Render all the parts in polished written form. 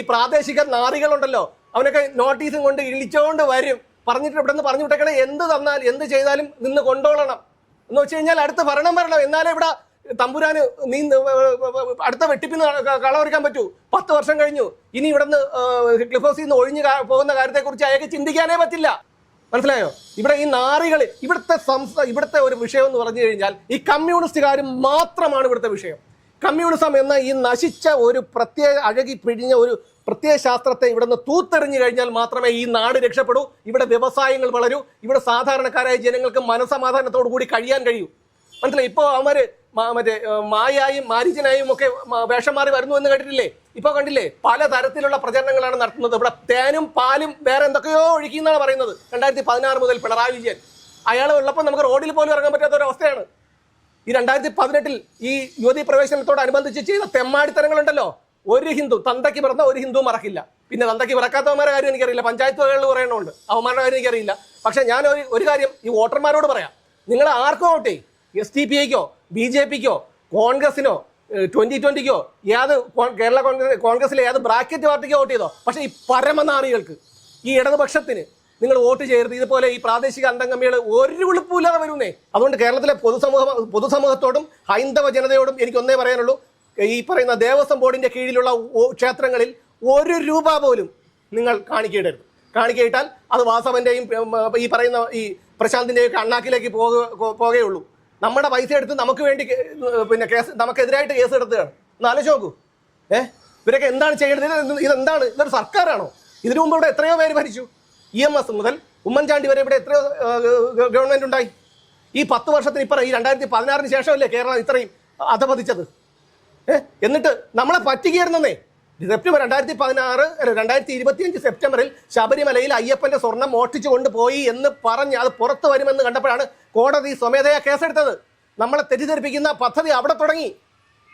ഈ പ്രാദേശിക നാറികളുണ്ടല്ലോ, അവനൊക്കെ നോട്ടീസും കൊണ്ട് ഇളിച്ചോണ്ട് വരും. പറഞ്ഞിട്ട് ഇവിടെ നിന്ന് പറഞ്ഞു വിട്ടേക്കണേ, എന്ത് തന്നാൽ എന്ത് ചെയ്താലും നിന്ന് കൊണ്ടോളണം എന്ന് വെച്ച് കഴിഞ്ഞാൽ അടുത്ത ഭരണം വരണം. എന്നാലേ ഇവിടെ തമ്പുരാന് നീ അടുത്ത വെട്ടിപ്പിന്ന് കളവറിക്കാൻ പറ്റൂ. 10 വർഷം കഴിഞ്ഞു, ഇനി ഇവിടുന്ന് ക്ലിഫ് ഹൗസിൽ നിന്ന് ഒഴിഞ്ഞു പോകുന്ന കാര്യത്തെക്കുറിച്ച് അയാൾക്ക് ചിന്തിക്കാനേ പറ്റില്ല. മനസ്സിലായോ? ഇവിടെ ഈ നാറികൾ, ഇവിടുത്തെ ഒരു വിഷയം എന്ന് പറഞ്ഞു കഴിഞ്ഞാൽ ഈ കമ്മ്യൂണിസ്റ്റുകാരും മാത്രമാണ് ഇവിടുത്തെ വിഷയം. കമ്മ്യൂണിസം എന്ന ഈ നശിച്ച ഒരു പ്രത്യേക അഴകി പിഴിഞ്ഞ ഒരു പ്രത്യയ ശാസ്ത്രത്തെ ഇവിടുന്ന് തൂത്തെറിഞ്ഞു കഴിഞ്ഞാൽ മാത്രമേ ഈ നാട് രക്ഷപ്പെടൂ, ഇവിടെ വ്യവസായങ്ങൾ വളരൂ, ഇവിടെ സാധാരണക്കാരായ ജനങ്ങൾക്ക് മനസമാധാനത്തോടു കൂടി കഴിയാൻ കഴിയൂ. മനസ്സിലായി? ഇപ്പോൾ അവന്മാര് മറ്റേ മായായും മാരീചനായും ഒക്കെ വേഷം മാറി വരുന്നു എന്ന് കേട്ടിട്ടില്ലേ? ഇപ്പൊ കണ്ടില്ലേ, പല തരത്തിലുള്ള പ്രചരണങ്ങളാണ് നടത്തുന്നത്. ഇവിടെ തേനും പാലും വേറെ എന്തൊക്കെയോ ഒഴുക്കിയെന്നാണ് പറയുന്നത്. 2016 മുതൽ പിണറായി വിജയൻ അയാൾ ഉള്ളപ്പോൾ നമുക്ക് റോഡിൽ പോലും ഇറങ്ങാൻ പറ്റാത്ത ഒരു അവസ്ഥയാണ്. ഈ 2018 ഈ യുവതി പ്രവേശനത്തോടനുബന്ധിച്ച് ചെയ്ത തെമ്മാടിത്തരങ്ങളുണ്ടല്ലോ, ഒരു ഹിന്ദു തന്തയ്ക്ക് പിറന്ന ഒരു ഹിന്ദു മറക്കില്ല. പിന്നെ തന്തയ്ക്ക് പിറക്കാത്തവന്മാരുടെ കാര്യം എനിക്കറിയില്ല, പഞ്ചായത്ത് വകകളിൽ പറയണമുണ്ട്, അവന്മാരുടെ കാര്യം എനിക്കറിയില്ല. പക്ഷെ ഞാൻ ഒരു കാര്യം ഈ വോട്ടർമാരോട് പറയാം, നിങ്ങൾ ആർക്കോ വോട്ടേ, SDPIക്കോ BJPക്കോ കോൺഗ്രസിനോ 2020ക്കോ ഏത് കേരള കോൺഗ്രസിലെ ഏത് ബ്രാക്കറ്റ് പാർട്ടിക്കോ വോട്ട് ചെയ്തോ, പക്ഷെ ഈ പരമനാറികൾക്ക്, ഈ ഇടതുപക്ഷത്തിന് നിങ്ങൾ വോട്ട് ചെയ്യരുത്. ഇതുപോലെ ഈ പ്രാദേശിക അന്തംഗമികൾ ഒരു വിളിപ്പില്ലാതെ വരുന്നേ. അതുകൊണ്ട് കേരളത്തിലെ പൊതുസമൂഹത്തോടും ഹൈന്ദവ ജനതയോടും എനിക്കൊന്നേ പറയാനുള്ളൂ, ഈ പറയുന്ന ദേവസ്വം ബോർഡിന്റെ കീഴിലുള്ള ക്ഷേത്രങ്ങളിൽ 1 രൂപ പോലും നിങ്ങൾ കാണിക്കയിടരുത്. കാണിക്കയിട്ടാൽ അത് വാസവന്റെയും ഈ പറയുന്ന ഈ പ്രശാന്തിന്റെയും ഒക്കെ അണ്ണാക്കിലേക്ക് പോകുകയുള്ളൂ. നമ്മുടെ പൈസ എടുത്ത് നമുക്ക് വേണ്ടി പിന്നെ നമുക്കെതിരായിട്ട് കേസ് എടുത്തുകയാണ്. ഒന്ന് ആലോചിച്ച് നോക്കൂ. ഇവരൊക്കെ എന്താണ് ചെയ്യേണ്ടത്? ഇതെന്താണ്? ഇതൊരു സർക്കാരാണോ? ഇതിനു മുമ്പ് ഇവിടെ എത്രയോ പേര് ഭരിച്ചു. EMS മുതൽ ഉമ്മൻചാണ്ടി വരെ ഇവിടെ എത്രയോ ഗവൺമെന്റ് ഉണ്ടായി. ഈ 10 വർഷത്തിന് ഇപ്പുറം, ഈ 2016 ശേഷമല്ലേ കേരളം ഇത്രയും അധപതിച്ചത്? എന്നിട്ട് നമ്മളെ പറ്റിക്കുകയായിരുന്നേ. 2025 സെപ്റ്റംബറിൽ ശബരിമലയിൽ അയ്യപ്പന്റെ സ്വർണം മോഷ്ടിച്ചു കൊണ്ടുപോയി എന്ന് പറഞ്ഞ് അത് പുറത്തു വരുമെന്ന് കണ്ടപ്പോഴാണ് കോടതി സ്വമേധയാ കേസെടുത്തത്. നമ്മളെ തെറ്റിദ്ധരിപ്പിക്കുന്ന പദ്ധതി അവിടെ തുടങ്ങി.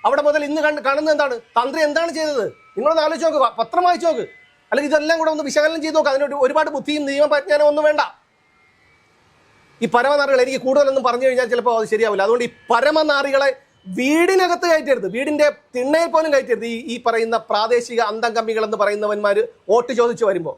അവിടെ മുതൽ ഇന്ന് കാണുന്നത് എന്താണ്? തന്ത്രി എന്താണ് ചെയ്തത്? നിങ്ങളൊന്ന് ആലോചിച്ച് നോക്ക്, പത്രം വായിച്ചു നോക്ക്, അല്ലെങ്കിൽ ഇതെല്ലാം കൂടെ ഒന്ന് വിശകലനം ചെയ്ത് നോക്ക്. അതിനൊരു ഒരുപാട് ബുദ്ധിയും നിയമപരിജ്ഞാനം ഒന്നും വേണ്ട. ഈ പരമനാറികൾ എനിക്ക് കൂടുതലൊന്നും പറഞ്ഞു കഴിഞ്ഞാൽ ചിലപ്പോൾ അത് ശരിയാവില്ല. അതുകൊണ്ട് ഈ പരമനാറികളെ വീടിനകത്ത് കയറ്റരുത്, വീടിന്റെ തിണ്ണയിൽ പോലും കയറ്റരുത്. ഈ പറയുന്ന പ്രാദേശിക അന്തംഗമികൾ എന്ന് പറയുന്നവന്മാർ വോട്ട് ചോദിച്ചു വരുമ്പോൾ